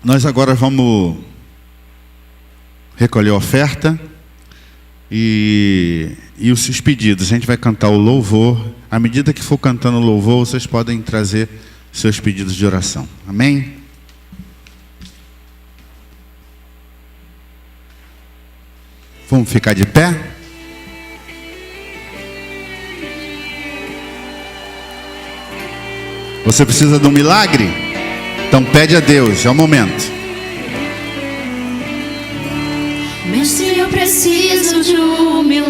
Nós agora vamos recolher a oferta e os pedidos. A gente vai cantar o louvor. À medida que for cantando o louvor, vocês podem trazer seus pedidos de oração. Amém? Vamos ficar de pé? Você precisa de um milagre? Então pede a Deus, é o momento. Mestre, eu preciso de um milagre.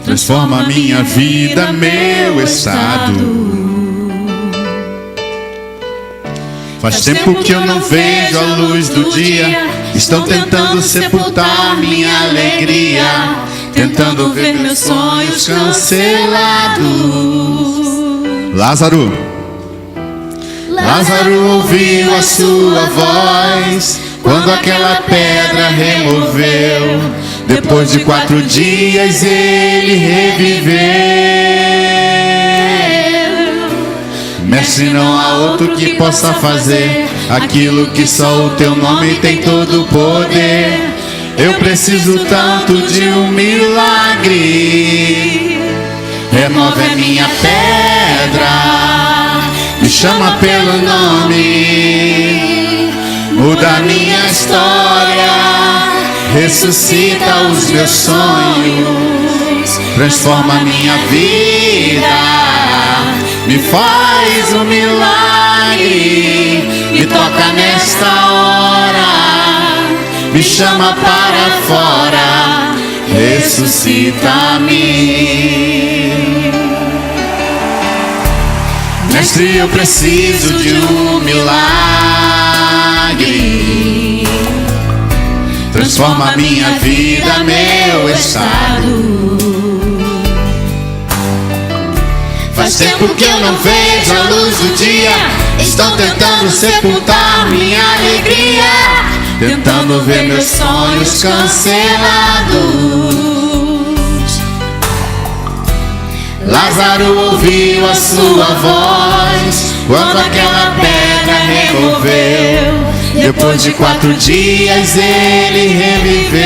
Transforma a minha vida, meu estado. Faz tempo que eu não vejo a luz do dia. Estão tentando sepultar minha alegria, tentando ver meus sonhos cancelados. Lázaro ouviu a sua voz quando aquela pedra removeu. Depois de 4 dias ele reviveu. Mestre, não há outro que possa fazer aquilo que só o teu nome tem todo o poder. Eu preciso tanto de um milagre. Remove a minha pedra, me chama pelo nome, muda a minha história, ressuscita os meus sonhos, transforma a minha vida, me faz um milagre, me toca nesta hora, me chama para fora, ressuscita-me. Mestre, eu preciso de um milagre. Transforma a minha vida, meu estado. Faz tempo que eu não vejo a luz do dia. Estão tentando sepultar minha alegria, tentando ver meus sonhos cancelados. Lázaro ouviu a sua voz quando aquela pedra removeu. Depois de 4 dias ele reviveu.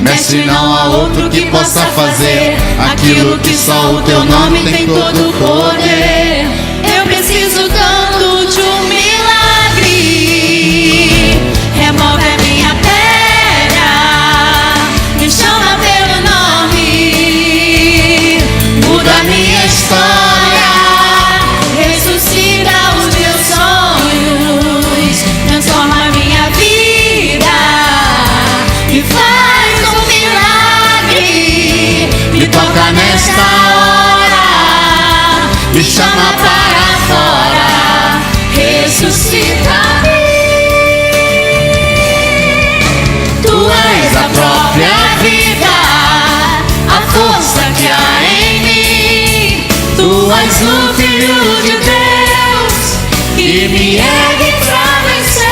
Mestre, não há outro que possa fazer aquilo que só o teu nome tem todo o poder. Eu preciso tanto de um milagre. Remove a minha pedra, me chama pelo nome, muda a minha história, ressuscita os meus sonhos, transforma a minha vida, me faz um milagre, Me toca nesta hora, me chama para fora, ressuscita-me. Tu és a própria vida, a força que há em mim. Tu és o Filho de Deus que me ergue pra vencer.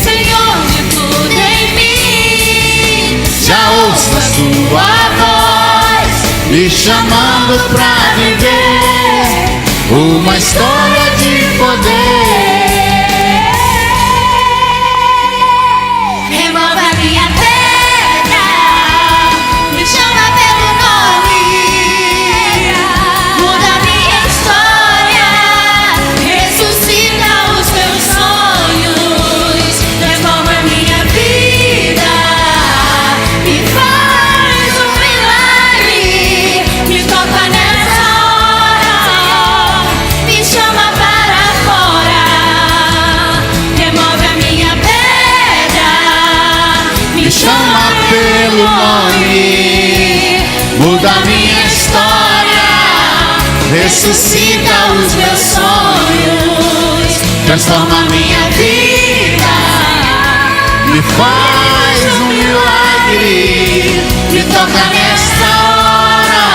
Senhor de tudo em mim, Já ouço a sua voz me chamando pra viver uma história de poder. remove a minha pedra, me chama pelo nome, muda a minha história, ressuscita os meus sonhos, transforma a minha vida, me faz um milagre, me toca nessa hora, me chama para fora, remove a minha pedra, Me chama pelo nome, muda a minha história, ressuscita os meus sonhos, transforma a minha vida, me faz um milagre, me toca nesta hora,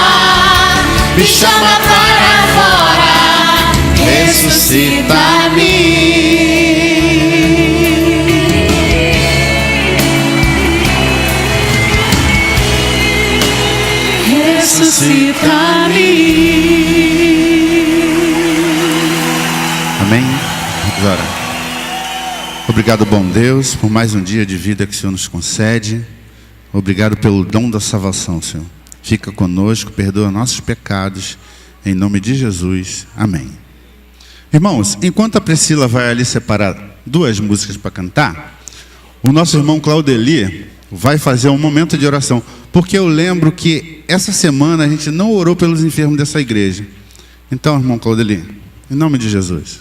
me chama para fora, ressuscita-me. ressuscita-me. Amém? Vamos orar. Obrigado, bom Deus, por mais um dia de vida que o Senhor nos concede. Obrigado pelo dom da salvação, Senhor. Fica conosco, perdoa nossos pecados, em nome de Jesus. Amém. Irmãos, enquanto a Priscila vai ali separar 2 músicas para cantar, o nosso irmão Claudeli vai fazer um momento de oração, porque eu lembro que essa semana a gente não orou pelos enfermos dessa igreja. Então, irmão Claudeli, em nome de Jesus.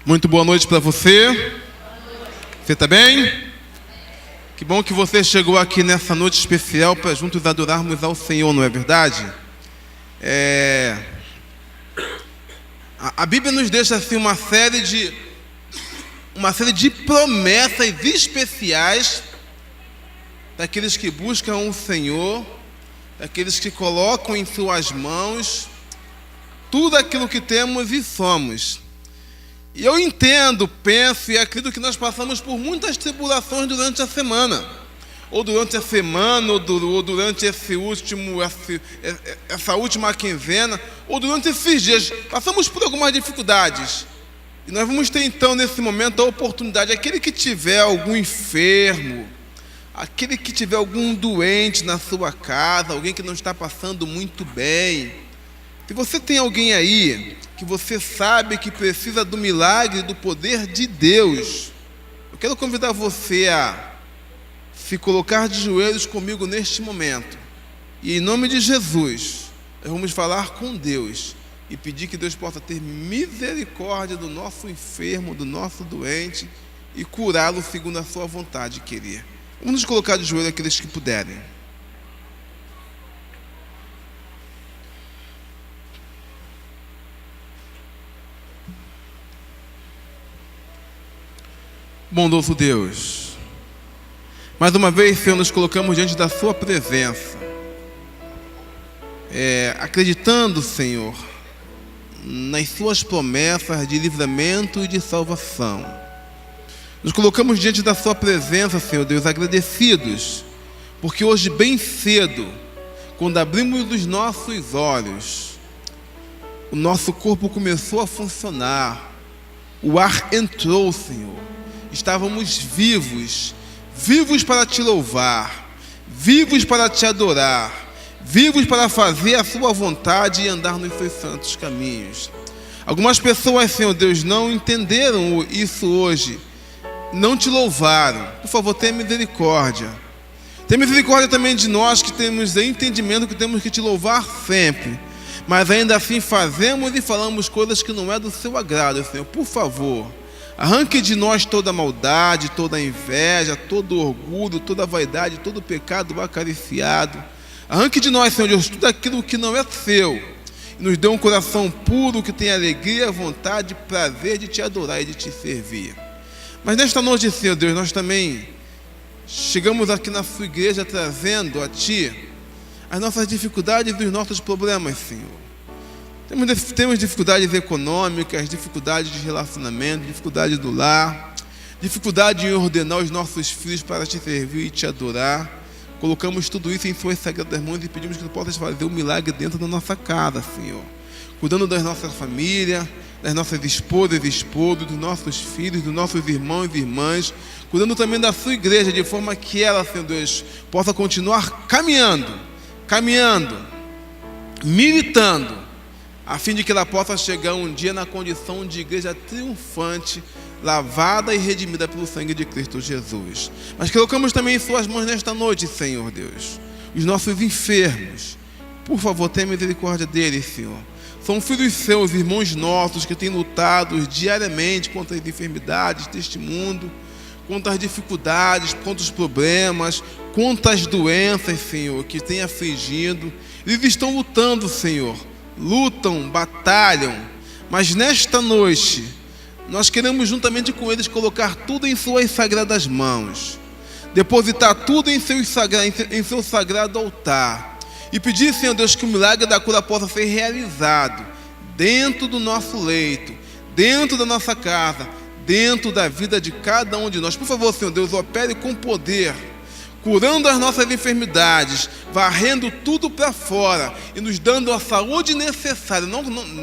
Muito boa noite para você. Você está bem? Que bom que você chegou aqui nessa noite especial para juntos adorarmos ao Senhor, não é verdade? A Bíblia nos deixa assim uma série de promessas especiais daqueles que buscam o Senhor, daqueles que colocam em suas mãos tudo aquilo que temos e somos. E eu entendo, penso e acredito que nós passamos por muitas tribulações durante a semana. Ou durante a semana, ou durante essa última quinzena, ou durante esses dias. Passamos por algumas dificuldades. E nós vamos ter então nesse momento a oportunidade, aquele que tiver algum enfermo, aquele que tiver algum doente na sua casa, alguém que não está passando muito bem. Se você tem alguém aí que você sabe que precisa do milagre, do poder de Deus, eu quero convidar você a se colocar de joelhos comigo neste momento. E em nome de Jesus, nós vamos falar com Deus e pedir que Deus possa ter misericórdia do nosso enfermo, do nosso doente e curá-lo segundo a sua vontade, querer. Vamos nos colocar de joelhos aqueles que puderem. Bondoso Deus, mais uma vez, Senhor, nos colocamos diante da sua presença, acreditando, Senhor, nas suas promessas de livramento e de salvação. Nos colocamos diante da sua presença, Senhor Deus, agradecidos, porque hoje bem cedo, quando abrimos os nossos olhos, o nosso corpo começou a funcionar, o ar entrou, Senhor. Estávamos vivos para te louvar, vivos para te adorar, vivos para fazer a sua vontade e andar nos seus santos caminhos. Algumas pessoas, Senhor Deus, não entenderam isso hoje, não te louvaram. Por favor, tenha misericórdia. Tenha misericórdia também de nós que temos entendimento que temos que te louvar sempre, mas ainda assim fazemos e falamos coisas que não é do seu agrado, Senhor. Por favor, arranque de nós toda a maldade, toda a inveja, todo o orgulho, toda a vaidade, todo o pecado acariciado. Arranque de nós, Senhor Deus, tudo aquilo que não é seu. E nos dê um coração puro que tem alegria, vontade, prazer de te adorar e de te servir. Mas nesta noite, Senhor Deus, nós também chegamos aqui na sua igreja trazendo a Ti as nossas dificuldades e os nossos problemas, Senhor. Temos dificuldades econômicas, dificuldades de relacionamento, dificuldade do lar, dificuldade em ordenar os nossos filhos para te servir e te adorar. Colocamos tudo isso em suas sagradas mãos e pedimos que tu possas fazer um milagre dentro da nossa casa, Senhor. Cuidando das nossas famílias, das nossas esposas e esposos, dos nossos filhos, dos nossos irmãos e irmãs. Cuidando também da sua igreja, de forma que ela, Senhor Deus, possa continuar caminhando, militando, a fim de que ela possa chegar um dia na condição de igreja triunfante, lavada e redimida pelo sangue de Cristo Jesus. Mas colocamos também em suas mãos nesta noite, Senhor Deus, os nossos enfermos. Por favor, tenha misericórdia deles, Senhor. São filhos seus, irmãos nossos, que têm lutado diariamente contra as enfermidades deste mundo, contra as dificuldades, contra os problemas, contra as doenças, Senhor, que têm afligido. Eles estão lutando, Senhor. Lutam, batalham, mas nesta noite nós queremos juntamente com eles colocar tudo em suas sagradas mãos, depositar tudo em seu sagrado altar e pedir, Senhor Deus, que o milagre da cura possa ser realizado dentro do nosso leito, dentro da nossa casa, dentro da vida de cada um de nós. Por favor, Senhor Deus, opere com poder, curando as nossas enfermidades, varrendo tudo para fora e nos dando a saúde necessária,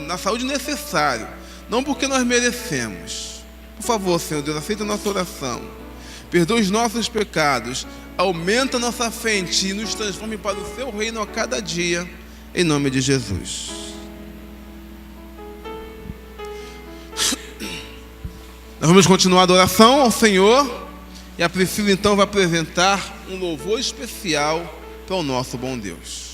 na saúde necessária, não porque nós merecemos. Por favor, Senhor Deus, aceita a nossa oração, perdoa os nossos pecados, aumenta a nossa fé em Ti e nos transforme para o Seu reino a cada dia, em nome de Jesus. Nós vamos continuar a adoração ao Senhor, e a Priscila então vai apresentar um louvor especial para o nosso bom Deus.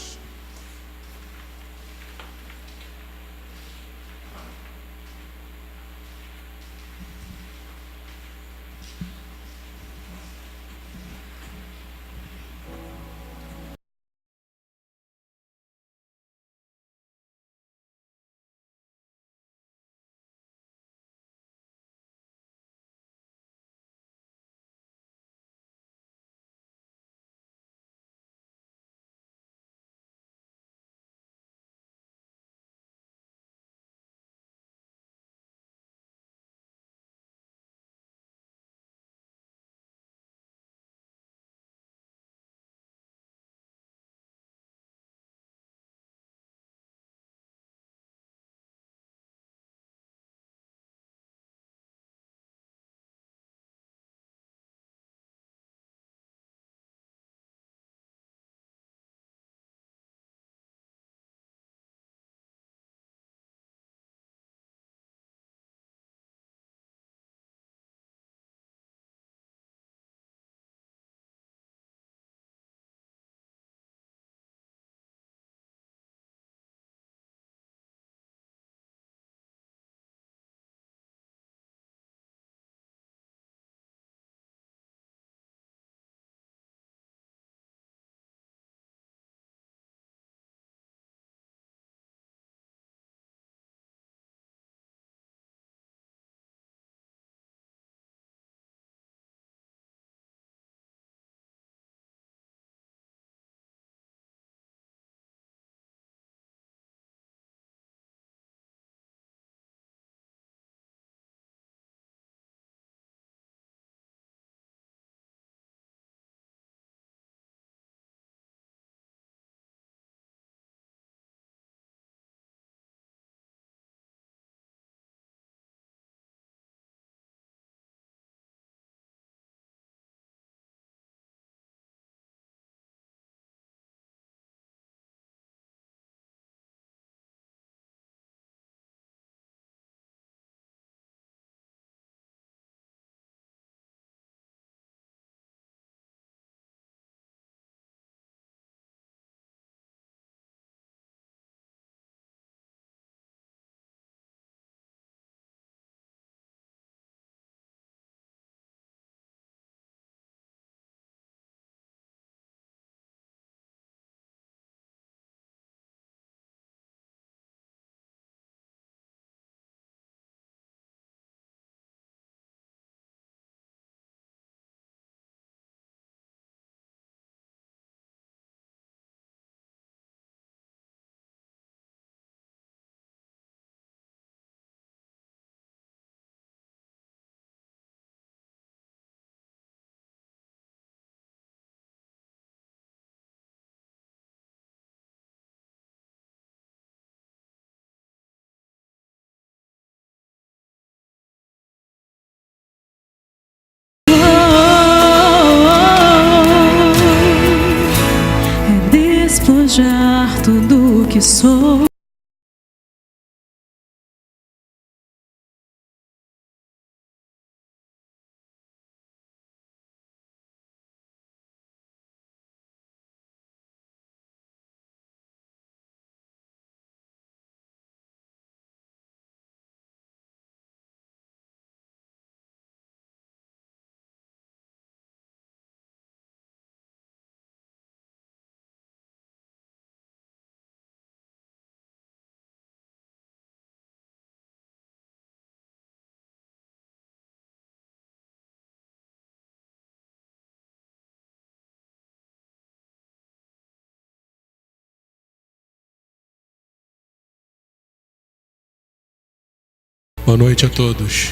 Boa noite a todos.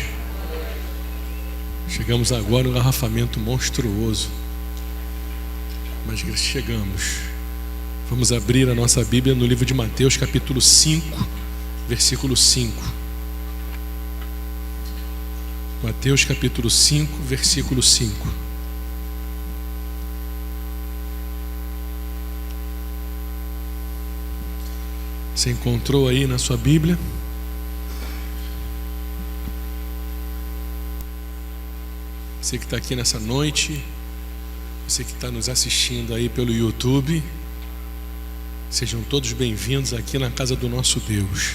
Chegamos agora no engarrafamento monstruoso, mas chegamos. Vamos abrir a nossa Bíblia no livro de Mateus, capítulo 5, versículo 5. Mateus, capítulo 5, versículo 5. Você encontrou aí na sua Bíblia? Você que está aqui nessa noite, você que está nos assistindo aí pelo YouTube, sejam todos bem-vindos aqui na casa do nosso Deus.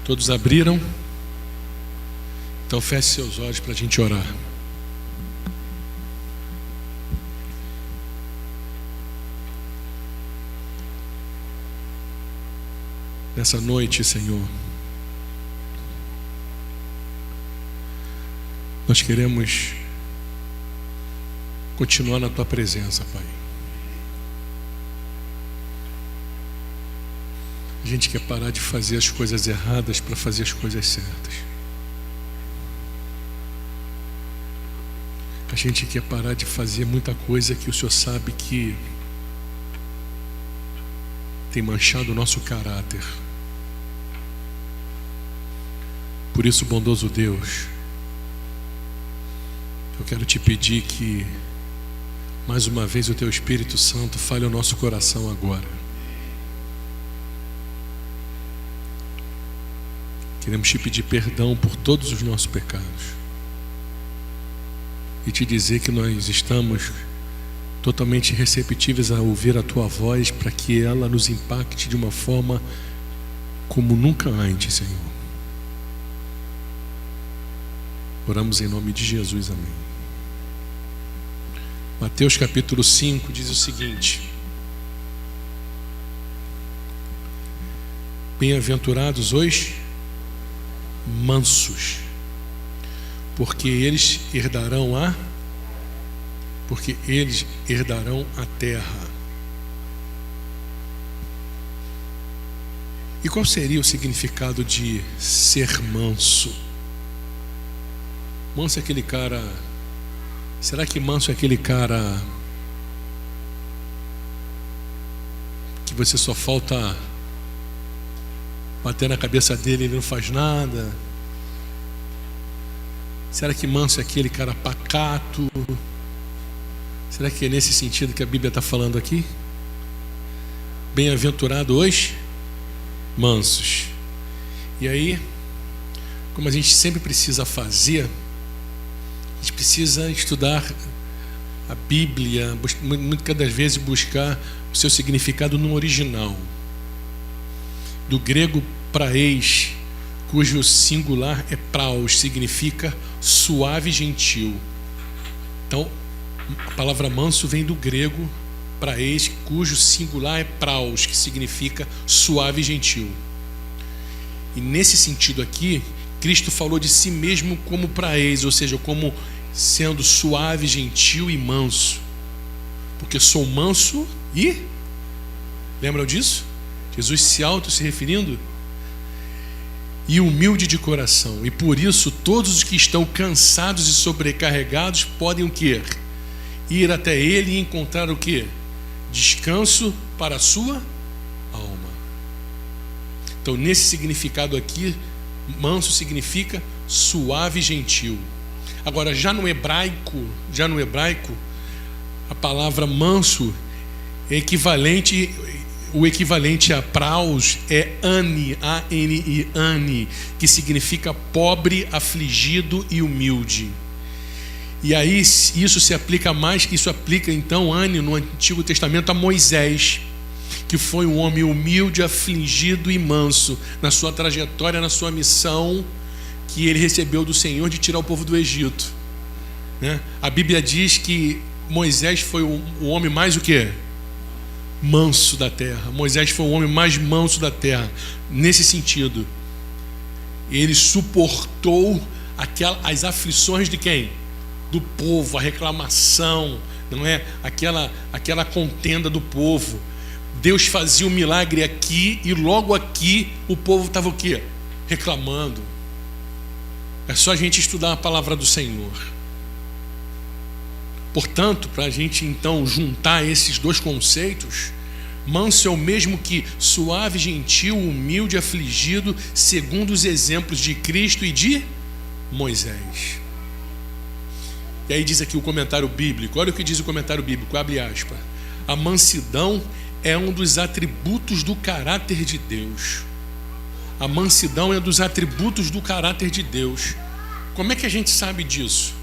Todos abriram? Então feche seus olhos para a gente orar. Nessa noite, Senhor, nós queremos continuar na Tua presença, Pai. A gente quer parar de fazer as coisas erradas para fazer as coisas certas. A gente quer parar de fazer muita coisa que o Senhor sabe que tem manchado o nosso caráter. Por isso, bondoso Deus, eu quero te pedir que mais uma vez o Teu Espírito Santo fale ao nosso coração agora. Queremos te pedir perdão por todos os nossos pecados e te dizer que nós estamos totalmente receptíveis a ouvir a Tua voz, para que ela nos impacte de uma forma como nunca antes, Senhor. Oramos em nome de Jesus, amém. Mateus capítulo 5 diz o seguinte: bem-aventurados os mansos, porque eles herdarão a terra. E qual seria o significado de ser manso? Manso é aquele cara. Será que manso é aquele cara que você só falta bater na cabeça dele e ele não faz nada? Será que manso é aquele cara pacato? Será que é nesse sentido que a Bíblia está falando aqui? Bem-aventurados os mansos. E aí, como a gente sempre precisa fazer, a gente precisa estudar a Bíblia, muitas das vezes buscar o seu significado no original. Do grego praeis, cujo singular é praus, significa suave e gentil. Então, a palavra manso vem do grego praeis, cujo singular é praus, que significa suave e gentil. E nesse sentido aqui, Cristo falou de si mesmo como praeis, ou seja, como sendo suave, gentil e manso. Porque sou manso e... Lembram disso? Jesus se referindo? E humilde de coração. E por isso todos os que estão cansados e sobrecarregados podem o quê? Ir até Ele e encontrar o quê? Descanso para a sua alma. Então, nesse significado aqui, manso significa suave e gentil. Agora, já no hebraico, a palavra manso é equivalente, o equivalente a praus é ani, A-N-I, ani, que significa pobre, afligido e humilde. E aí isso aplica então, ani, no Antigo Testamento, a Moisés, que foi um homem humilde, afligido e manso na sua trajetória, na sua missão que ele recebeu do Senhor de tirar o povo do Egito, né? A Bíblia diz que Moisés foi o homem mais o quê? Manso da terra. Moisés foi o homem mais manso da terra. Nesse sentido, ele suportou as aflições de quem? Do povo, a reclamação, não é? Aquela contenda do povo. Deus fazia um milagre aqui e logo aqui o povo estava o quê? Reclamando. É só a gente estudar a palavra do Senhor. Portanto, para a gente então juntar esses dois conceitos, manso é o mesmo que suave, gentil, humilde, afligido, segundo os exemplos de Cristo e de Moisés. E aí diz aqui o comentário bíblico, olha o que diz o comentário bíblico, abre aspas. A mansidão é um dos atributos do caráter de Deus. A mansidão é um dos atributos do caráter de Deus. Como é que a gente sabe disso?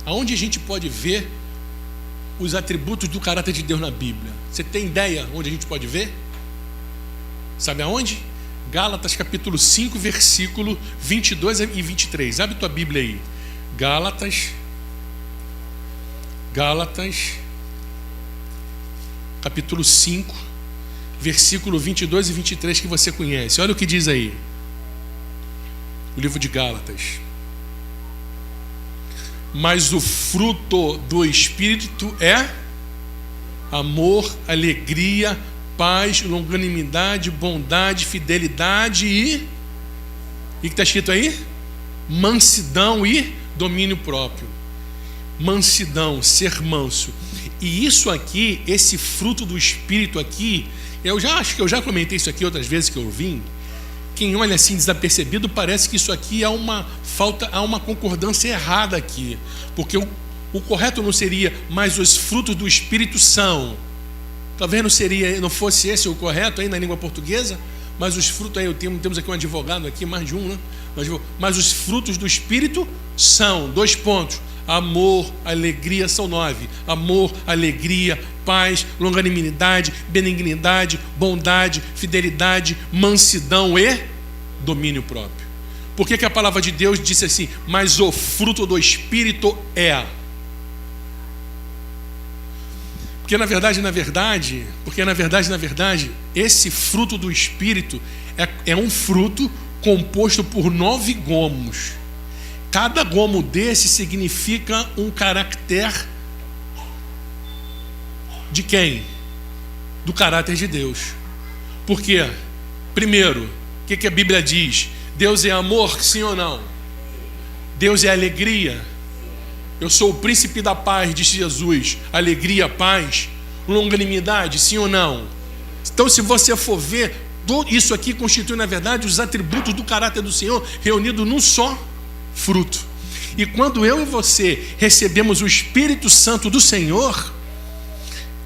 Aonde a gente pode ver os atributos do caráter de Deus na Bíblia? Você tem ideia onde a gente pode ver? Sabe aonde? Gálatas capítulo 5, versículo 22 e 23. Abre tua Bíblia aí. Gálatas capítulo 5, versículo 22 e 23, que você conhece. Olha o que diz aí. O livro de Gálatas. Mas o fruto do Espírito é amor, alegria, paz, longanimidade, bondade, fidelidade e que está escrito aí? Mansidão e domínio próprio. Mansidão, ser manso. E isso aqui, esse fruto do Espírito aqui, acho que eu já comentei isso aqui outras vezes que eu vim. Quem olha assim desapercebido, parece que isso aqui há uma concordância errada aqui. Porque o correto não seria, mas os frutos do Espírito são. Talvez não fosse esse o correto aí na língua portuguesa, mas os frutos aí, temos aqui um advogado aqui, mais de um, né? Mas os frutos do Espírito são, 2 pontos, amor, alegria, são 9, amor, alegria, paz, longanimidade, benignidade, bondade, fidelidade, mansidão e domínio próprio. Por que a palavra de Deus disse assim, mas o fruto do Espírito é? Porque na verdade, esse fruto do Espírito é um fruto composto por 9 gomos. Cada gomo desse significa um caractere de quem? Do caráter de Deus. Por quê? Primeiro, o que a Bíblia diz? Deus é amor, sim ou não? Deus é alegria. Eu sou o príncipe da paz, disse Jesus. Alegria, paz, longanimidade, sim ou não? Então, se você for ver, isso aqui constitui, na verdade, os atributos do caráter do Senhor reunidos num só fruto. E quando eu e você recebemos o Espírito Santo do Senhor,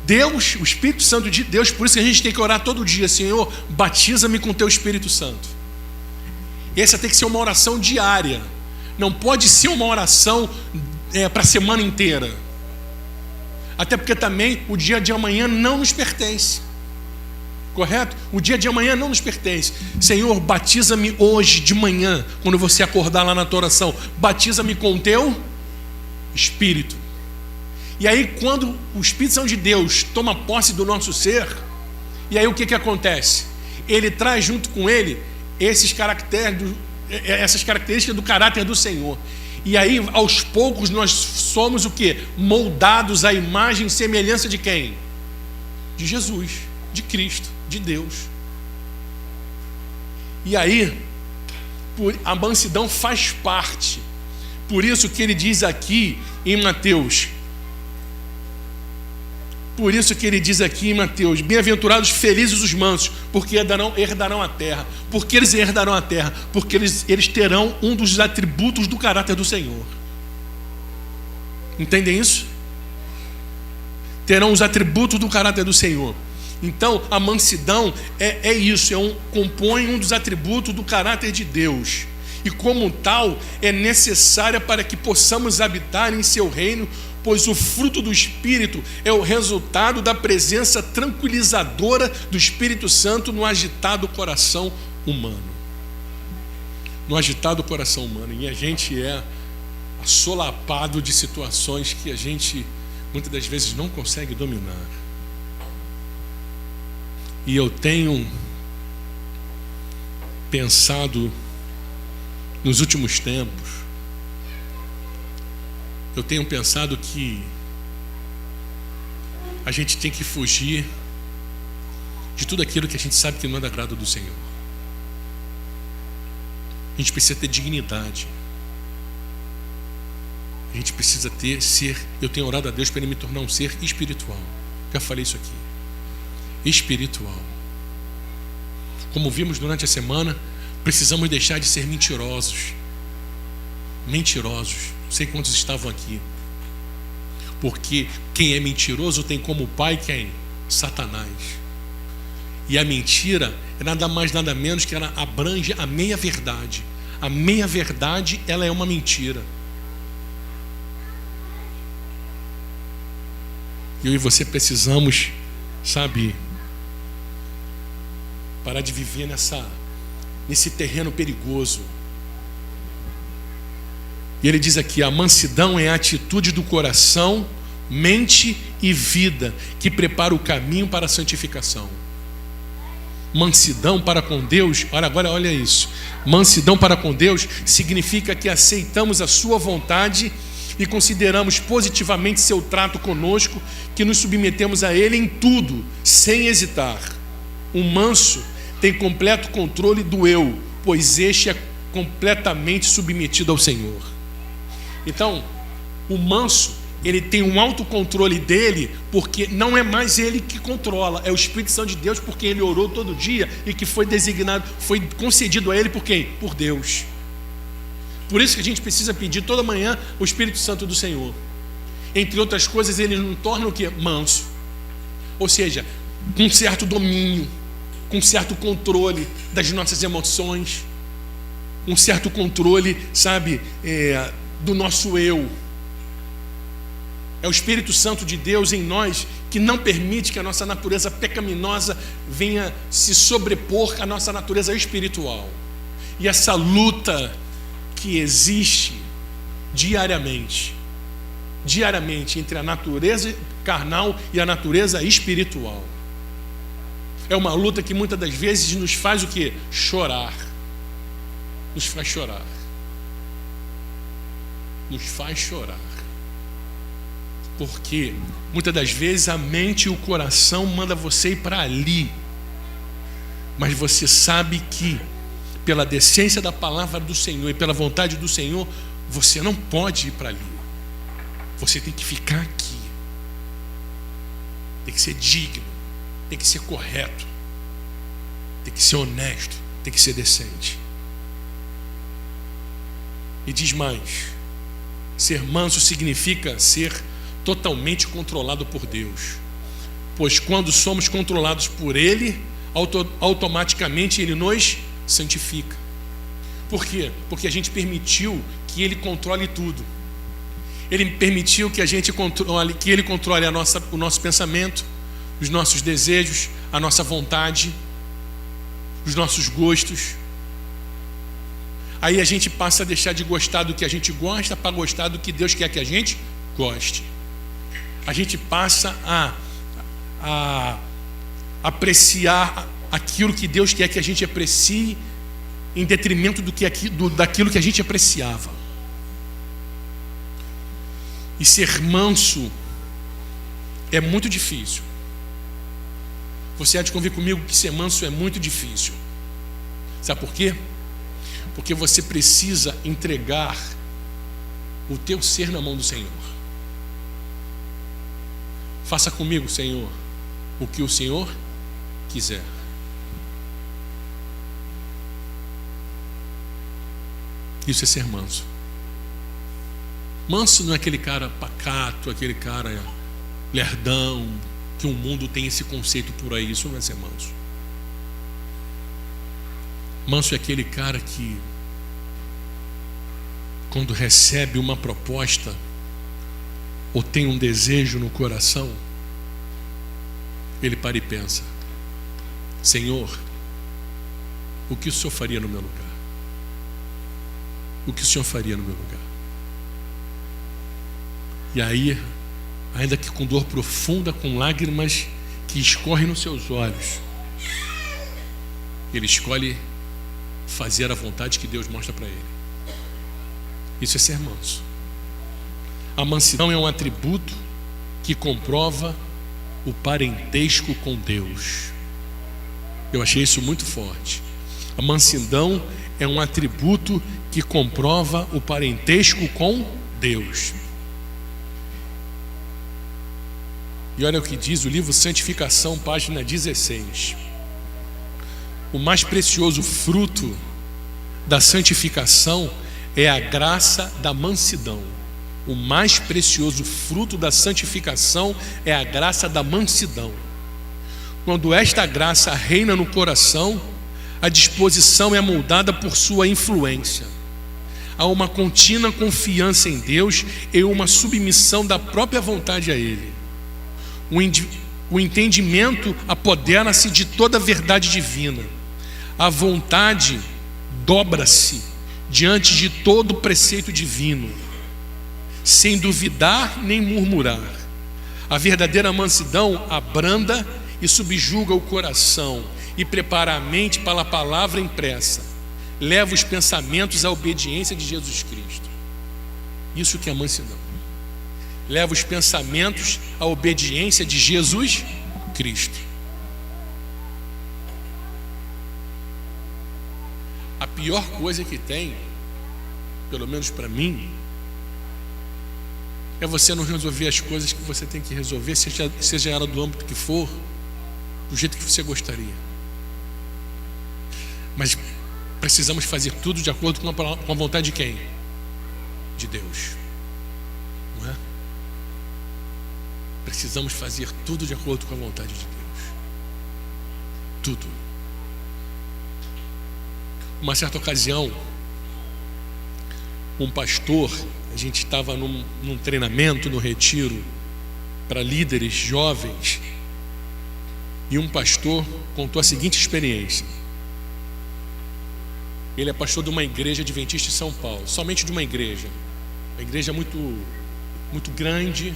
Deus, o Espírito Santo de Deus, por isso que a gente tem que orar todo dia, Senhor, batiza-me com teu Espírito Santo. Essa tem que ser uma oração diária. Não pode ser uma oração para a semana inteira. Até porque também o dia de amanhã não nos pertence. Correto? O dia de amanhã não nos pertence. Senhor, batiza-me hoje de manhã, quando você acordar lá na tua oração. Batiza-me com o teu Espírito. E aí quando o Espírito Santo de Deus toma posse do nosso ser, e aí o que acontece? Ele traz junto com ele essas características do caráter do Senhor. E aí, aos poucos, nós somos o quê? Moldados à imagem e semelhança de quem? De Jesus, de Cristo, de Deus. E aí, a mansidão faz parte. Por isso que ele diz aqui em Mateus, bem-aventurados, felizes os mansos, porque herdarão a terra. Por que eles herdarão a terra? Porque eles terão um dos atributos do caráter do Senhor. Entendem isso? Terão os atributos do caráter do Senhor. Então, a mansidão é isso, compõe um dos atributos do caráter de Deus. E como tal, é necessária para que possamos habitar em seu reino, pois o fruto do Espírito é o resultado da presença tranquilizadora do Espírito Santo no agitado coração humano. No agitado coração humano. E a gente é assolapado de situações que a gente muitas das vezes não consegue dominar. E eu tenho pensado nos últimos tempos, que a gente tem que fugir de tudo aquilo que a gente sabe que não é do agrado do Senhor. A gente precisa ter dignidade. A gente precisa ser. Eu tenho orado a Deus para Ele me tornar um ser espiritual. Já falei isso aqui. Espiritual. Como vimos durante a semana, precisamos deixar de ser mentirosos. Mentirosos. Não sei quantos estavam aqui. Porque quem é mentiroso tem como pai quem? Satanás. E a mentira é nada mais, nada menos que ela abrange a meia-verdade. A meia-verdade, ela é uma mentira. Eu e você precisamos, sabe, parar de viver nesse terreno perigoso. E ele diz aqui: a mansidão é a atitude do coração, mente e vida, que prepara o caminho para a santificação. Mansidão para com Deus, olha isso. Mansidão para com Deus significa que aceitamos a sua vontade e consideramos positivamente seu trato conosco, que nos submetemos a Ele em tudo, sem hesitar. O manso tem completo controle do eu, pois este é completamente submetido ao Senhor. Então, o manso, ele tem um autocontrole dele, porque não é mais ele que controla, é o Espírito Santo de Deus, porque ele orou todo dia e que foi designado, foi concedido a ele por quem? Por Deus. Por isso que a gente precisa pedir toda manhã o Espírito Santo do Senhor. Entre outras coisas, ele nos torna o quê? Manso. Ou seja, com certo domínio, com certo controle das nossas emoções, um certo controle, sabe, do nosso eu. É o Espírito Santo de Deus em nós que não permite que a nossa natureza pecaminosa venha se sobrepor à nossa natureza espiritual. E essa luta que existe diariamente entre a natureza carnal e a natureza espiritual. É uma luta que muitas das vezes nos faz o quê? Chorar. Nos faz chorar. Nos faz chorar. Porque muitas das vezes a mente e o coração manda você ir para ali. Mas você sabe que pela decência da palavra do Senhor e pela vontade do Senhor, você não pode ir para ali. Você tem que ficar aqui. Tem que ser digno, tem que ser correto, tem que ser honesto, tem que ser decente. E diz mais: ser manso significa ser totalmente controlado por Deus. Pois quando somos controlados por Ele, automaticamente Ele nos santifica. Por quê? Porque a gente permitiu que Ele controle tudo. Ele permitiu que Ele controle o nosso pensamento, os nossos desejos, a nossa vontade, os nossos gostos. Aí a gente passa a deixar de gostar do que a gente gosta para gostar do que Deus quer que a gente goste. A gente passa a apreciar aquilo que Deus quer que a gente aprecie em detrimento daquilo que a gente apreciava. E ser manso é muito difícil. Você há de convir comigo que ser manso é muito difícil. Sabe por quê? Porque você precisa entregar o teu ser na mão do Senhor. Faça comigo, Senhor, o que o Senhor quiser. Isso é ser manso. Manso não é aquele cara pacato, aquele cara lerdão, que o mundo tem esse conceito por aí. Isso não é ser manso. Manso é aquele cara que, quando recebe uma proposta ou tem um desejo no coração, ele para e pensa: Senhor, o que o Senhor faria no meu lugar? O que o Senhor faria no meu lugar? E aí, ainda que com dor profunda, com lágrimas que escorrem nos seus olhos, ele escolhe fazer a vontade que Deus mostra para ele. Isso é ser manso. A mansidão é um atributo que comprova o parentesco com Deus. Eu achei isso muito forte. A mansidão é um atributo que comprova o parentesco com Deus. E olha o que diz o livro Santificação, página 16. O mais precioso fruto da santificação é a graça da mansidão. O mais precioso fruto da santificação é a graça da mansidão. Quando esta graça reina no coração, a disposição é moldada por sua influência. Há uma contínua confiança em Deus e uma submissão da própria vontade a Ele. O entendimento apodera-se de toda a verdade divina. A vontade dobra-se diante de todo o preceito divino, sem duvidar nem murmurar. A verdadeira mansidão abranda e subjuga o coração e prepara a mente para a palavra impressa. Leva os pensamentos à obediência de Jesus Cristo. Isso que é mansidão. Leva os pensamentos à obediência de Jesus Cristo. A pior coisa que tem, pelo menos para mim, é você não resolver as coisas que você tem que resolver, seja ela do âmbito que for, do jeito que você gostaria. Mas precisamos fazer tudo de acordo com a vontade de quem? De Deus. Não é? Precisamos fazer tudo de acordo com a vontade de Deus. Tudo. Uma certa ocasião, um pastor, a gente estava num treinamento, no retiro para líderes jovens, e um pastor contou a seguinte experiência. Ele é pastor de uma igreja adventista em São Paulo, somente de uma igreja muito, muito grande,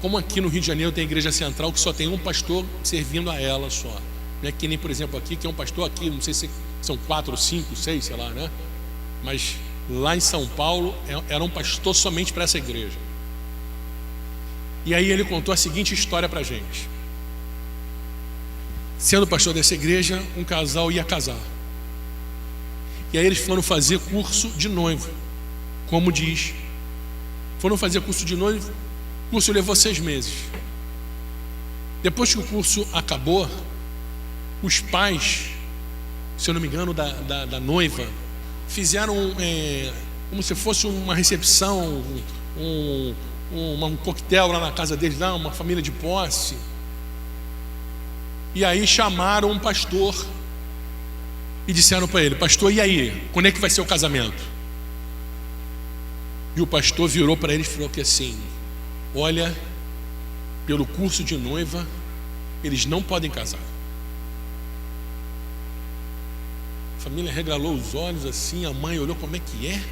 como aqui no Rio de Janeiro tem a igreja central que só tem um pastor servindo a ela só. Não é que nem, por exemplo, aqui, que é um pastor aqui, não sei se são 4 ou 5, 6, sei lá, né? Mas lá em São Paulo era um pastor somente para essa igreja. E aí ele contou a seguinte história para a gente. Sendo pastor dessa igreja, um casal ia casar. E aí eles foram fazer curso de noivo, como diz. Foram fazer curso de noivo, o curso levou 6 meses. Depois que o curso acabou, os pais, se eu não me engano, da noiva, fizeram como se fosse uma recepção, um coquetel lá na casa deles, lá, uma família de posse. E aí chamaram um pastor e disseram para ele: pastor, e aí? Quando é que vai ser o casamento? E o pastor virou para ele e falou que assim: olha, pelo curso de noiva, eles não podem casar. A família regalou os olhos assim, a mãe olhou: como é que é?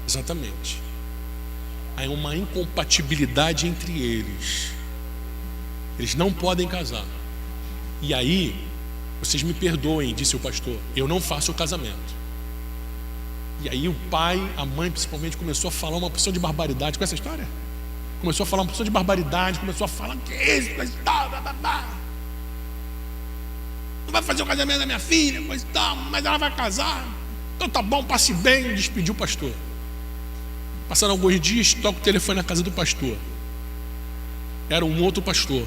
Exatamente. Há uma incompatibilidade entre eles. Eles não podem casar. E aí, vocês me perdoem, disse o pastor, eu não faço o casamento. E aí o pai, a mãe principalmente, começou a falar uma porção de barbaridade. Com essa história? Começou a falar uma porção de barbaridade, começou a falar que é isso, coisa e tal, não vai fazer o casamento da minha filha, coisa e tal, mas ela vai casar. Então tá bom, passe bem, despediu o pastor. Passaram alguns dias, toca o telefone na casa do pastor. Era um outro pastor.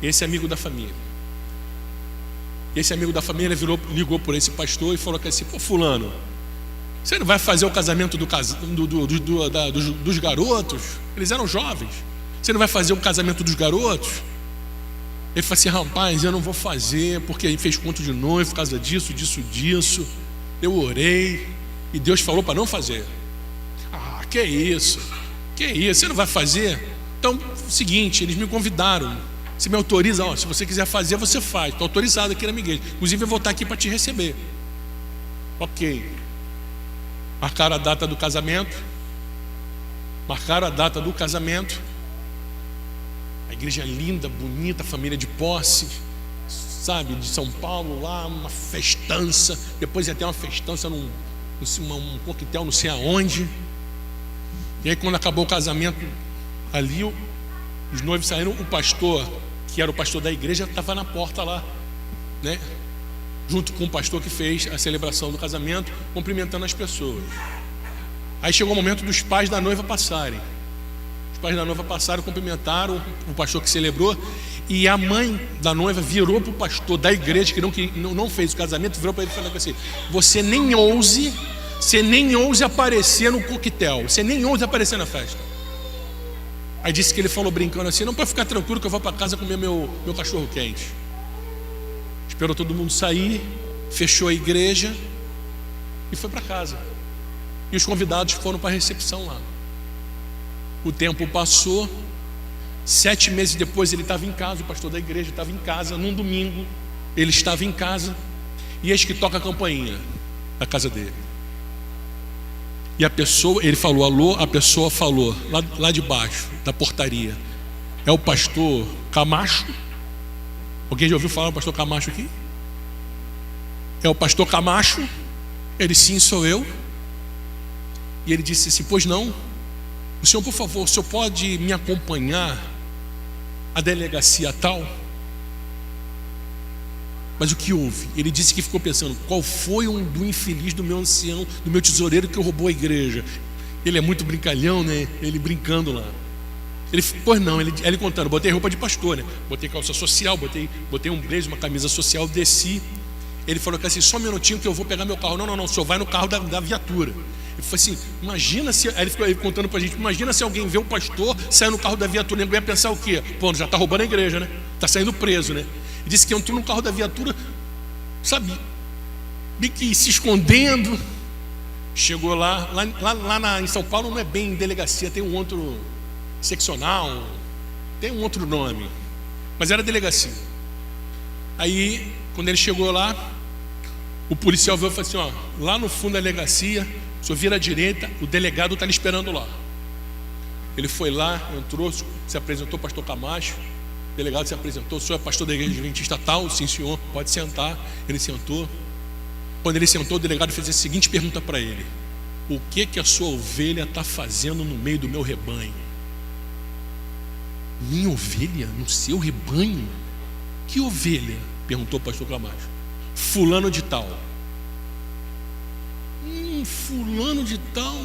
Esse amigo da família. Esse amigo da família ligou por esse pastor e falou assim: pô, fulano, você não vai fazer o casamento dos garotos? Eles eram jovens. Você não vai fazer o casamento dos garotos? Ele falou assim: rapaz, eu não vou fazer, porque ele fez conto de noivo por causa disso. Eu orei e Deus falou para não fazer. Ah, que isso, você não vai fazer? Então, seguinte, eles me convidaram. Você me autoriza, ó, se você quiser fazer, você faz. Estou autorizado aqui na minha igreja. Inclusive eu vou estar aqui para te receber. Ok. Marcaram a data do casamento. A igreja é linda, bonita, família de posse, sabe, de São Paulo lá, uma festança. Depois ia ter uma festança num coquetel não sei aonde. E aí quando acabou o casamento ali, Os noivos saíram, o pastor, que era o pastor da igreja, estava na porta lá, né? Junto com o pastor que fez a celebração do casamento, cumprimentando as pessoas. Aí chegou o momento dos pais da noiva passarem. Os pais da noiva passaram, cumprimentaram o pastor que celebrou, e a mãe da noiva virou para o pastor da igreja, que não fez o casamento, virou para ele e falou assim: você nem ouse aparecer no coquetel, você nem ouse aparecer na festa. Aí disse que ele falou brincando assim: não, para ficar tranquilo que eu vou para casa comer meu cachorro quente. Esperou todo mundo sair, fechou a igreja e foi para casa. E os convidados foram para a recepção lá. O tempo passou. 7 meses depois ele estava em casa, o pastor da igreja estava em casa, num domingo, ele estava em casa, e eis que toca a campainha da casa dele. E a pessoa, ele falou alô, a pessoa falou, lá de baixo, da portaria: é o pastor Camacho? Alguém já ouviu falar do pastor Camacho aqui? É o pastor Camacho? Ele: sim, sou eu. E ele disse assim: pois não, o senhor, por favor, o senhor pode me acompanhar à delegacia tal? Mas o que houve? Ele disse que ficou pensando: qual foi do infeliz do meu ancião, do meu tesoureiro que roubou a igreja? Ele é muito brincalhão, né? Ele brincando lá. Ele, pois não, ele contando: botei roupa de pastor, né? Botei calça social, botei um blazer, uma camisa social, desci. Ele falou que assim: só um minutinho que eu vou pegar meu carro. Não, o senhor vai no carro da viatura. Ele falou assim: imagina se. Aí ele ficou contando pra gente: imagina se alguém vê o pastor sair no carro da viatura, ele ia pensar o quê? Pô, já tá roubando a igreja, né? Tá saindo preso, né? Ele disse que entrou no carro da viatura, sabe, bem que se escondendo. Chegou lá em São Paulo não é bem delegacia, tem um outro seccional, tem um outro nome, mas era delegacia. Aí, quando ele chegou lá, o policial veio e falou assim: ó, lá no fundo da delegacia, o senhor vira à direita, o delegado está lhe esperando lá. Ele foi lá, entrou, se apresentou, pastor Camacho. O delegado se apresentou: o senhor é pastor da igreja adventista tal? Sim, senhor, pode sentar. Ele sentou. Quando ele sentou, o delegado fez a seguinte pergunta para ele: o que a sua ovelha está fazendo no meio do meu rebanho? Minha ovelha no seu rebanho? Que ovelha? Perguntou o pastor Camacho. Fulano de tal. Fulano de tal.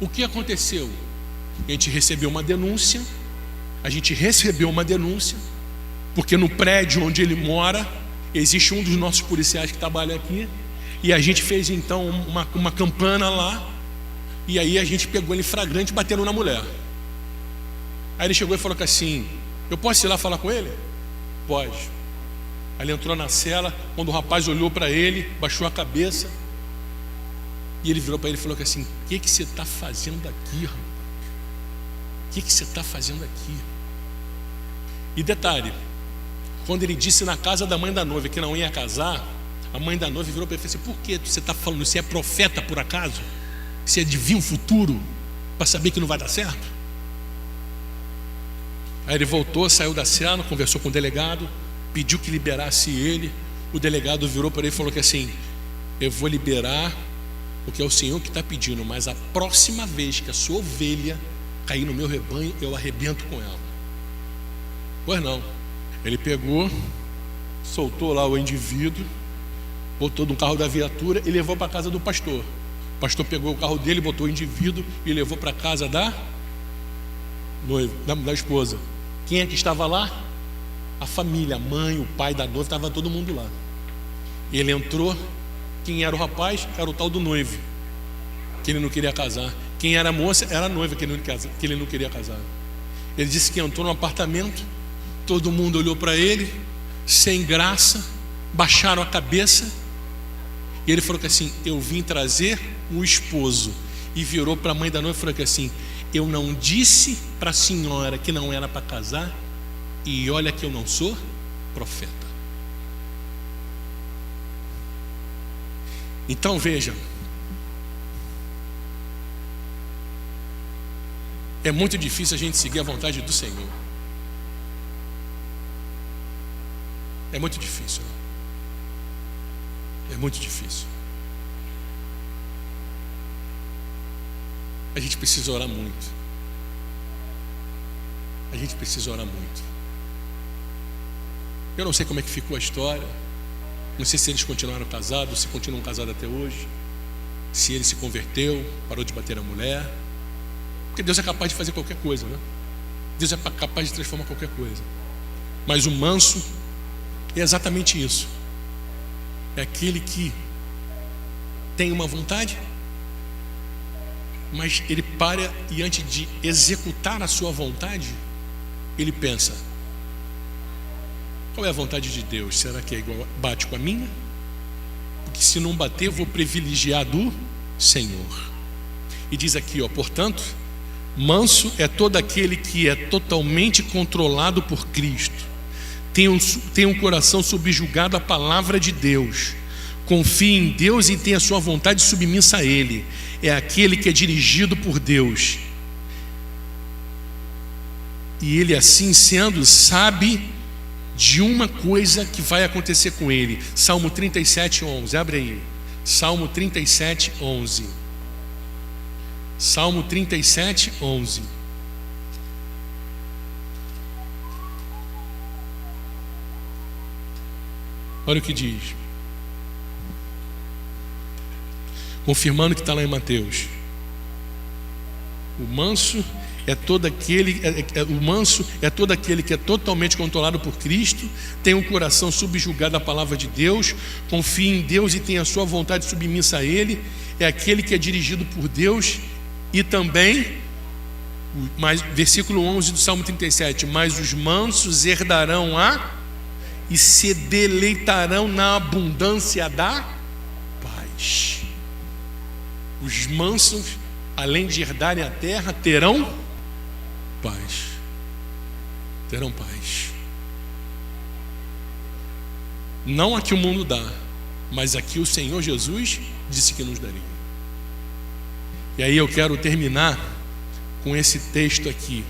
O que aconteceu? A gente recebeu uma denúncia. Porque no prédio onde ele mora existe um dos nossos policiais que trabalha aqui. E a gente fez então uma campana lá. E aí a gente pegou ele flagrante batendo na mulher. Aí ele chegou e falou assim: eu posso ir lá falar com ele? Pode. Aí ele entrou na cela. Quando o rapaz olhou para ele, baixou a cabeça, e ele virou para ele e falou assim: o que você está fazendo aqui, rapaz? O que você está fazendo aqui? E detalhe, quando ele disse na casa da mãe da noiva que não ia casar, a mãe da noiva virou para ele e falou assim: por que você está falando? Você é profeta por acaso? Você adivinha o futuro para saber que não vai dar certo? Aí ele voltou, saiu da cela, conversou com o delegado, pediu que liberasse ele. O delegado virou para ele e falou que assim: eu vou liberar porque é o senhor que está pedindo, mas a próxima vez que a sua ovelha cair no meu rebanho, eu arrebento com ela. Pois não. Ele pegou, soltou lá o indivíduo, botou no carro da viatura e levou para a casa do pastor. O pastor pegou o carro dele, botou o indivíduo e levou para a casa da noiva, da esposa. Quem é que estava lá? A família, a mãe, o pai da noiva, estava todo mundo lá. Ele entrou. Quem era o rapaz? Era o tal do noivo, que ele não queria casar. Quem era a moça? Era a noiva que ele não queria casar. Ele disse que entrou no apartamento, todo mundo olhou para ele, sem graça, baixaram a cabeça, e ele falou que assim: eu vim trazer um esposo. E virou para a mãe da noiva e falou que assim: eu não disse para a senhora que não era para casar, e olha que eu não sou profeta. Então veja, é muito difícil a gente seguir a vontade do Senhor. É muito difícil. É muito difícil. A gente precisa orar muito. a gente precisa orar muito. Eu não sei como é que ficou a história, não sei se eles continuaram casados, se continuam casados até hoje, se ele se converteu, parou de bater na mulher, porque Deus é capaz de fazer qualquer coisa, né? Deus é capaz de transformar qualquer coisa. Mas o manso é exatamente isso. É aquele que tem uma vontade, mas ele para e antes de executar a sua vontade, ele pensa: qual é a vontade de Deus? Será que é igual, bate com a minha? Porque se não bater, eu vou privilegiar do Senhor. E diz aqui, portanto, manso é todo aquele que é totalmente controlado por Cristo, tem um coração subjugado à palavra de Deus, confia em Deus e tem a sua vontade submissa a Ele. É aquele que é dirigido por Deus, e ele, assim sendo, sabe de uma coisa que vai acontecer com ele. Salmo 37:11, abre aí. Salmo 37:11. Salmo 37:11. Olha o que diz, confirmando que está lá em Mateus. O manso é todo aquele que é totalmente controlado por Cristo, tem um coração subjugado à palavra de Deus, confia em Deus e tem a sua vontade submissa a Ele. É aquele que é dirigido por Deus. E também, versículo 11 do Salmo 37, mas os mansos herdarão e se deleitarão na abundância da paz. Os mansos, além de herdarem a terra, terão paz. Terão paz. Não a que o mundo dá, mas a que o Senhor Jesus disse que nos daria. E aí eu quero terminar com esse texto aqui.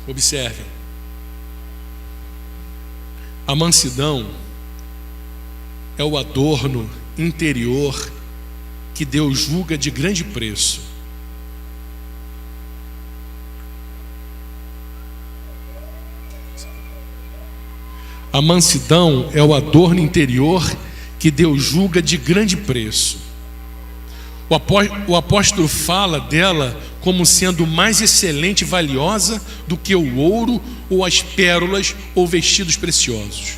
Observem. A mansidão é o adorno interior que Deus julga de grande preço. A mansidão é o adorno interior que Deus julga de grande preço. O apóstolo fala dela como sendo mais excelente e valiosa do que o ouro ou as pérolas ou vestidos preciosos.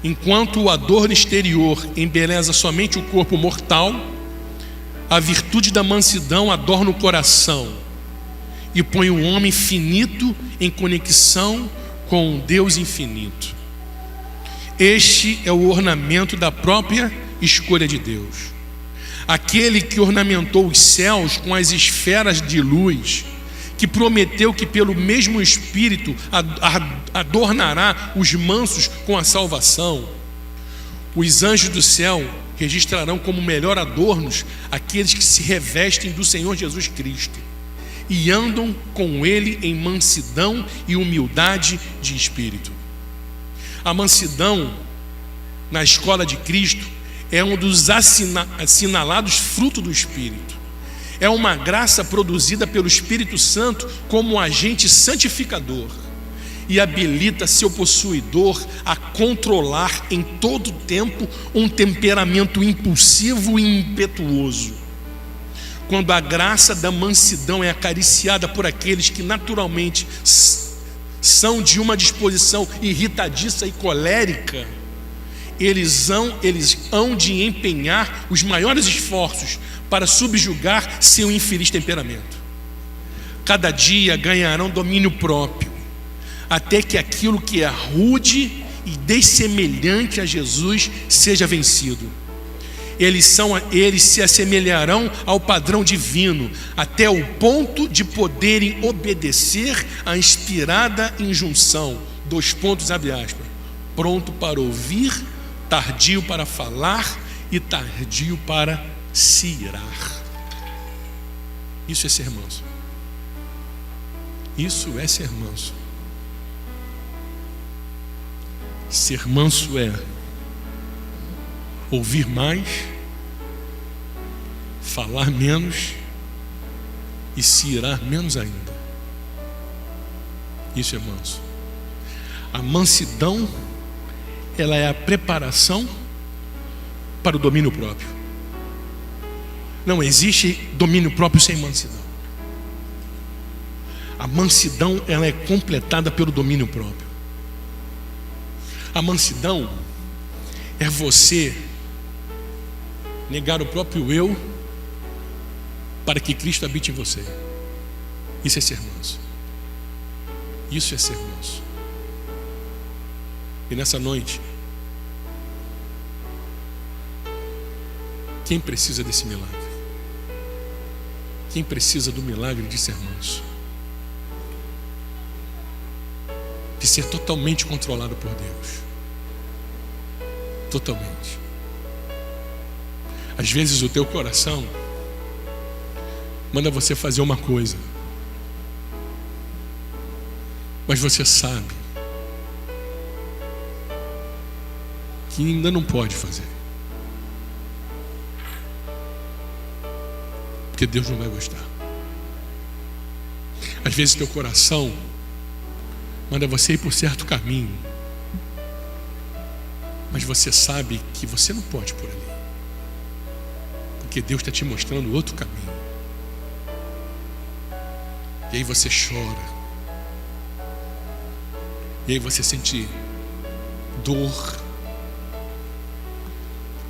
Enquanto o adorno exterior embeleza somente o corpo mortal, a virtude da mansidão adorna o coração e põe o homem finito em conexão com o Deus infinito. Este é o ornamento da própria escolha de Deus. Aquele que ornamentou os céus com as esferas de luz, que prometeu que pelo mesmo Espírito adornará os mansos com a salvação. Os anjos do céu registrarão como melhor adornos aqueles que se revestem do Senhor Jesus Cristo e andam com Ele em mansidão e humildade de espírito. A mansidão na escola de Cristo é um dos assinalados frutos do Espírito. É uma graça produzida pelo Espírito Santo como agente santificador e habilita seu possuidor a controlar em todo tempo um temperamento impulsivo e impetuoso. Quando a graça da mansidão é acariciada por aqueles que naturalmente são de uma disposição irritadiça e colérica, eles hão de empenhar os maiores esforços para subjugar seu infeliz temperamento. Cada dia ganharão domínio próprio, até que aquilo que é rude e dessemelhante a Jesus seja vencido. Eles se assemelharão ao padrão divino, até o ponto de poderem obedecer à inspirada injunção, pronto para ouvir, tardio para falar e tardio para se irar. Isso é ser manso. Isso é ser manso. Ser manso é ouvir mais, falar menos e se irar menos ainda. Isso é manso. A mansidão, ela é a preparação para o domínio próprio. Não existe domínio próprio sem mansidão. A mansidão, ela é completada pelo domínio próprio. A mansidão é você negar o próprio eu para que Cristo habite em você. Isso é ser manso. Isso é ser manso. E nessa noite, quem precisa desse milagre? Quem precisa do milagre de ser manso? De ser totalmente controlado por Deus. Totalmente. Às vezes o teu coração manda você fazer uma coisa, mas você sabe que ainda não pode fazer, porque Deus não vai gostar. Às vezes teu coração manda você ir por certo caminho, mas você sabe que você não pode por ali, porque Deus está te mostrando outro caminho. E aí você chora, e aí você sente dor,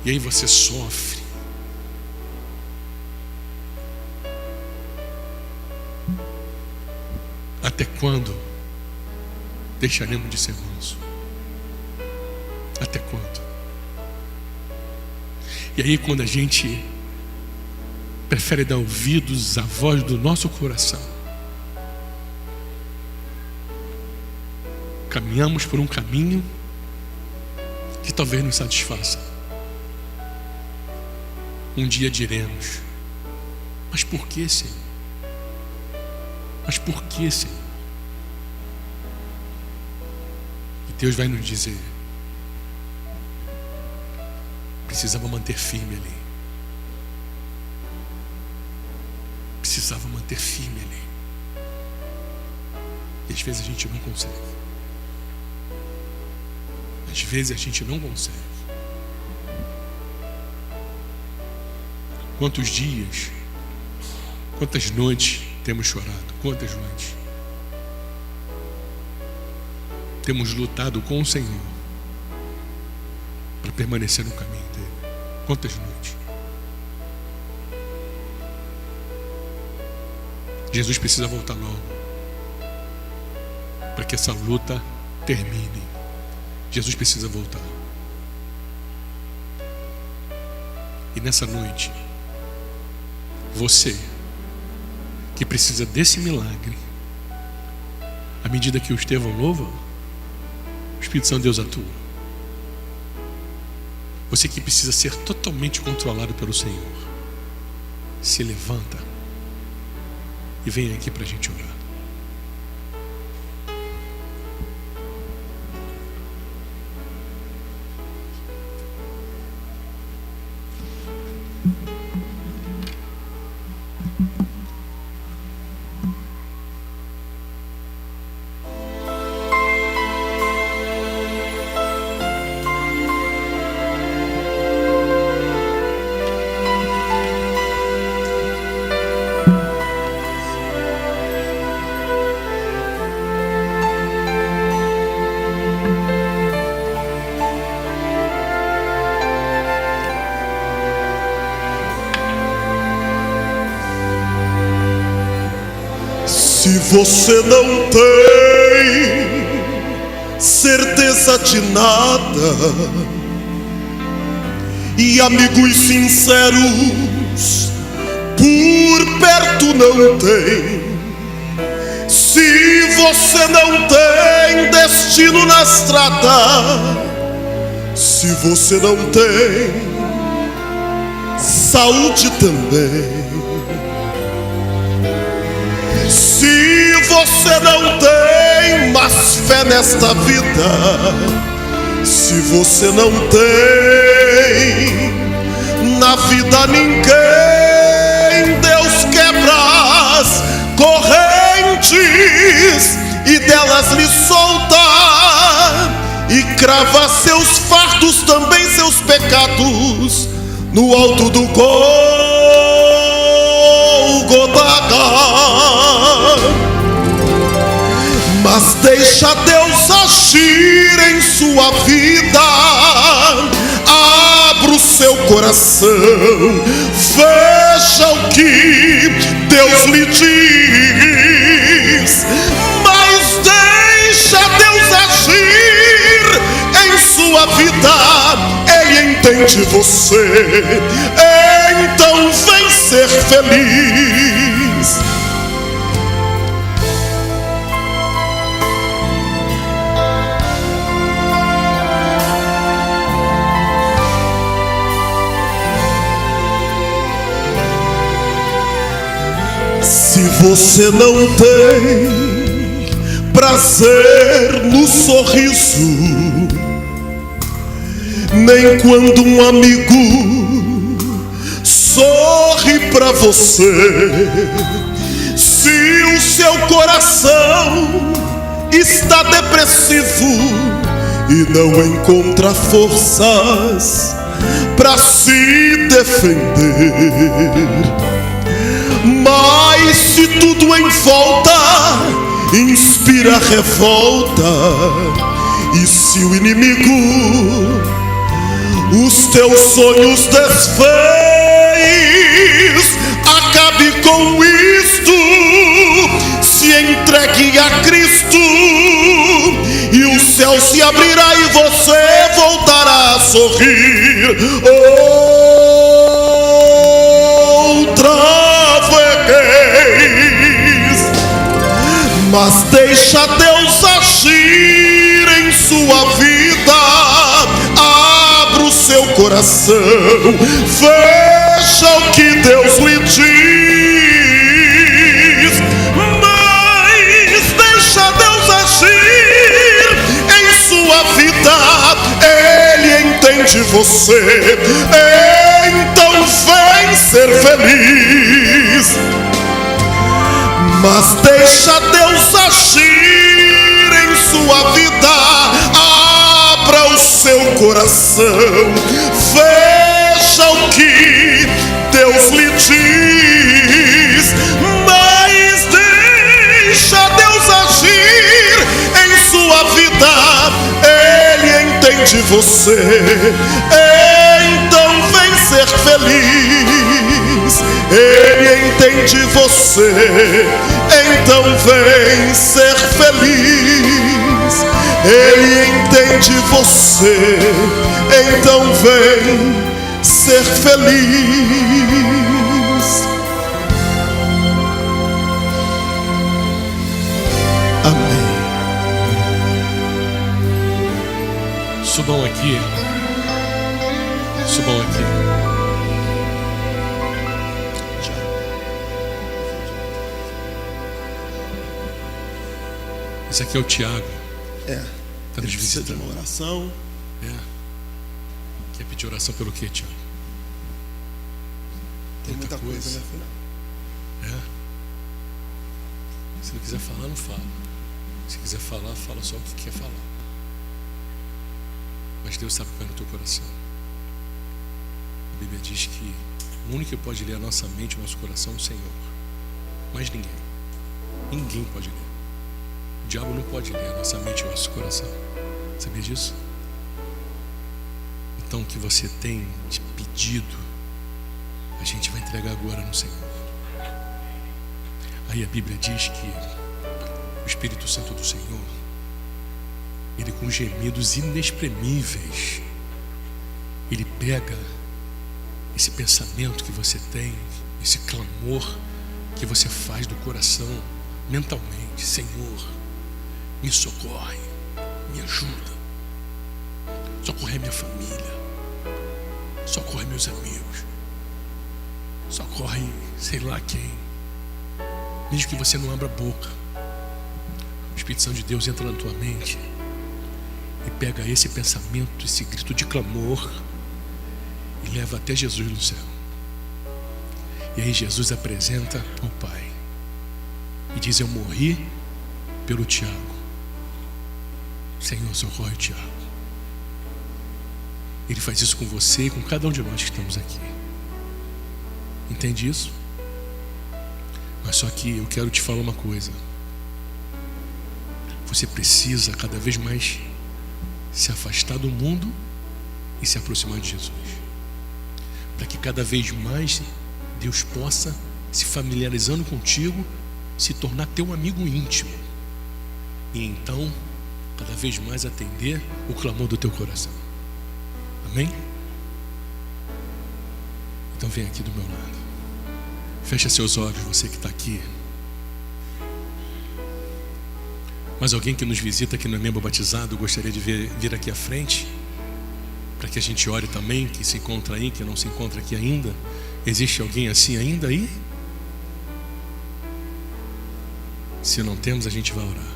e aí você sofre. Até quando deixaremos de ser manso? Até quando? E aí, quando a gente prefere dar ouvidos à voz do nosso coração, caminhamos por um caminho que talvez nos satisfaça. Um dia diremos: mas por que, Senhor? Mas por que, Senhor? E Deus vai nos dizer: precisava manter firme ali. Precisava manter firme ali. E às vezes a gente não consegue. Às vezes a gente não consegue. Quantos dias, quantas noites temos chorado? Quantas noites temos lutado com o Senhor para permanecer no caminho dele? Quantas noites? Jesus precisa voltar logo para que essa luta termine. Jesus precisa voltar. E nessa noite, você que precisa desse milagre, à medida que o Estevão louva, o Espírito Santo de Deus atua. Você que precisa ser totalmente controlado pelo Senhor, se levanta e vem aqui para a gente orar. Se você não tem certeza de nada e amigos sinceros por perto não tem, se você não tem destino na estrada, se você não tem saúde também, se você não tem mais fé nesta vida, se você não tem na vida ninguém, Deus quebra as correntes e delas crava seus fardos, também seus pecados, no alto do Gólgota. Mas deixa Deus agir em sua vida. Abra o seu coração, veja o que Deus lhe diz. Mas deixa Deus agir em sua vida. Ele entende você, então vem ser feliz. Se você não tem prazer no sorriso, nem quando um amigo sorri pra você, se o seu coração está depressivo e não encontra forças pra se defender, mas se tudo em volta inspira revolta, e se o inimigo os teus sonhos desfez, acabe com isto, se entregue a Cristo, e o céu se abrirá e você voltará a sorrir outra vez. Mas deixa Deus agir em sua vida. Abra o seu coração, veja o que Deus lhe diz. Mas deixa Deus agir em sua vida. Ele entende você, então vem ser feliz. Mas deixa Deus agir em sua vida. Abra o seu coração, veja o que Deus lhe diz. Mas deixa Deus agir em sua vida. Ele entende você, então vem ser feliz. Ele entende você, então vem ser feliz. Ele entende você, então vem ser feliz. Amém. Subam aqui. Subam aqui. Esse aqui é o Tiago. Tá nos visitando. Uma oração. Quer pedir oração pelo quê, Tiago? Tem muita coisa, né, filho? Se não quiser falar, não fala. Se quiser falar, fala só o que quer falar. Mas Deus sabe o que vai no teu coração. A Bíblia diz que o único que pode ler a nossa mente, o nosso coração, é o Senhor. Mais ninguém. Ninguém pode ler. O diabo não pode ler a nossa mente e o nosso coração. Sabia disso? Então o que você tem de pedido, a gente vai entregar agora no Senhor. Aí a Bíblia diz que o Espírito Santo do Senhor, ele com gemidos inexprimíveis, ele pega esse pensamento que você tem, esse clamor que você faz do coração, mentalmente: Senhor, me socorre, me ajuda, socorre minha família, socorre meus amigos, socorre sei lá quem. Mesmo que você não abra a boca, o Espírito Santo de Deus entra na tua mente e pega esse pensamento, esse grito de clamor, e leva até Jesus no céu. E aí Jesus apresenta ao Pai e diz: eu morri pelo Tiago. Senhor, socorre o Tiago. Ele faz isso com você e com cada um de nós que estamos aqui. Entende isso? Mas só que eu quero te falar uma coisa. Você precisa cada vez mais se afastar do mundo e se aproximar de Jesus, para que cada vez mais Deus possa, se familiarizando contigo, se tornar teu amigo íntimo, e então cada vez mais atender o clamor do teu coração. Amém? Então vem aqui do meu lado, fecha seus olhos, você que está aqui. Mas alguém que nos visita, que não é membro batizado, gostaria de vir aqui à frente, para que a gente ore também, que se encontra aí, que não se encontra aqui ainda. Existe alguém assim ainda aí? Se não temos, a gente vai orar.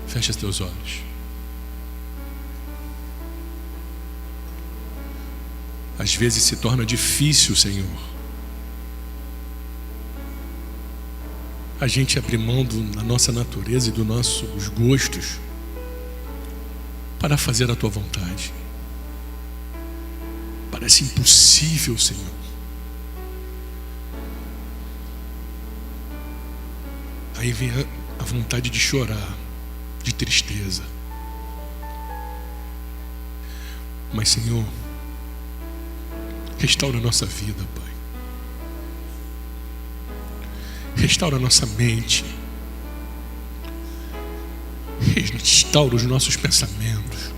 Fecha os teus olhos. Às vezes se torna difícil, Senhor, a gente abrir mão da nossa natureza e dos nossos gostos para fazer a Tua vontade. Parece impossível, Senhor. Aí vem a vontade de chorar, de tristeza. Mas, Senhor, restaura a nossa vida, Pai. Restaura a nossa mente. Restaura os nossos pensamentos,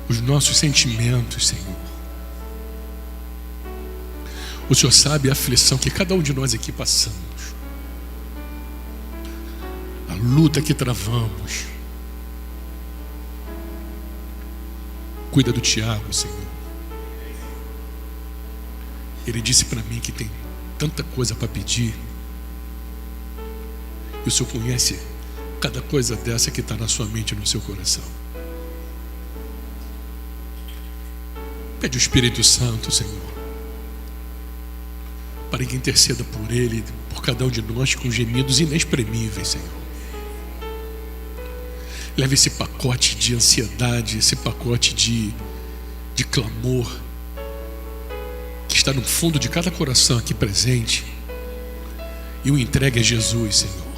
os nossos sentimentos, Senhor. O Senhor sabe a aflição que cada um de nós aqui passamos, a luta que travamos. Cuida do Tiago, Senhor. Ele disse para mim que tem tanta coisa para pedir, e o Senhor conhece cada coisa dessa que está na sua mente e no seu coração. Pede o Espírito Santo, Senhor, para que interceda por ele, por cada um de nós, com gemidos inexprimíveis, Senhor. Leve esse pacote de ansiedade, esse pacote de clamor que está no fundo de cada coração aqui presente, e o entregue a Jesus, Senhor.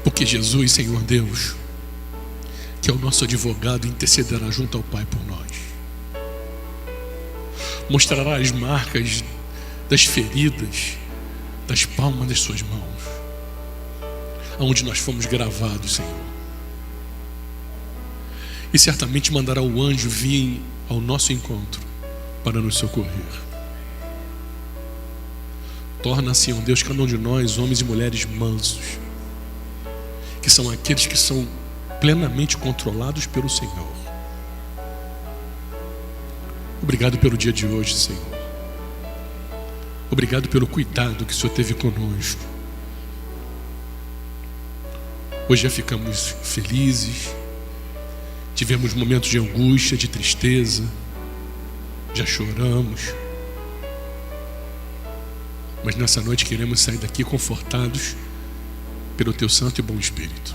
Porque Jesus, Senhor Deus, que é o nosso advogado, intercederá junto ao Pai por nós. Mostrará as marcas das feridas, das palmas das suas mãos, aonde nós fomos gravados, Senhor. E certamente mandará o anjo vir ao nosso encontro para nos socorrer. Torna, Senhor Deus, cada um de nós homens e mulheres mansos, que são aqueles que são plenamente controlados pelo Senhor. Obrigado pelo dia de hoje, Senhor. Obrigado pelo cuidado que o Senhor teve conosco. Hoje já ficamos felizes, tivemos momentos de angústia, de tristeza, já choramos, mas nessa noite queremos sair daqui confortados pelo Teu Santo e Bom Espírito.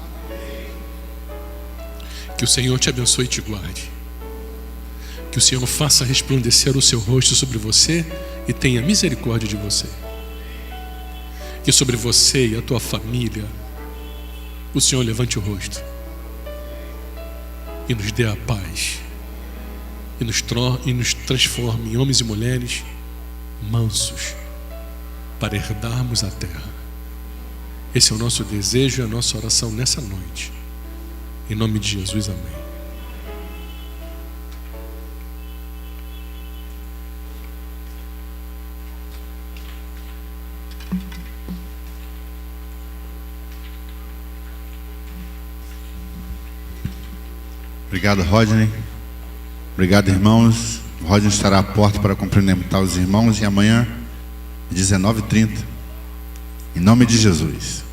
Que o Senhor te abençoe e te guarde. Que o Senhor faça resplandecer o seu rosto sobre você e tenha misericórdia de você. Que sobre você e a tua família o Senhor levante o rosto e nos dê a paz, e nos transforme em homens e mulheres mansos para herdarmos a terra. Esse é o nosso desejo e a nossa oração nessa noite. Em nome de Jesus, amém. Obrigado, Rodney. Obrigado, irmãos. O Rodney estará à porta para cumprimentar os irmãos, e amanhã, às 19h30, em nome de Jesus.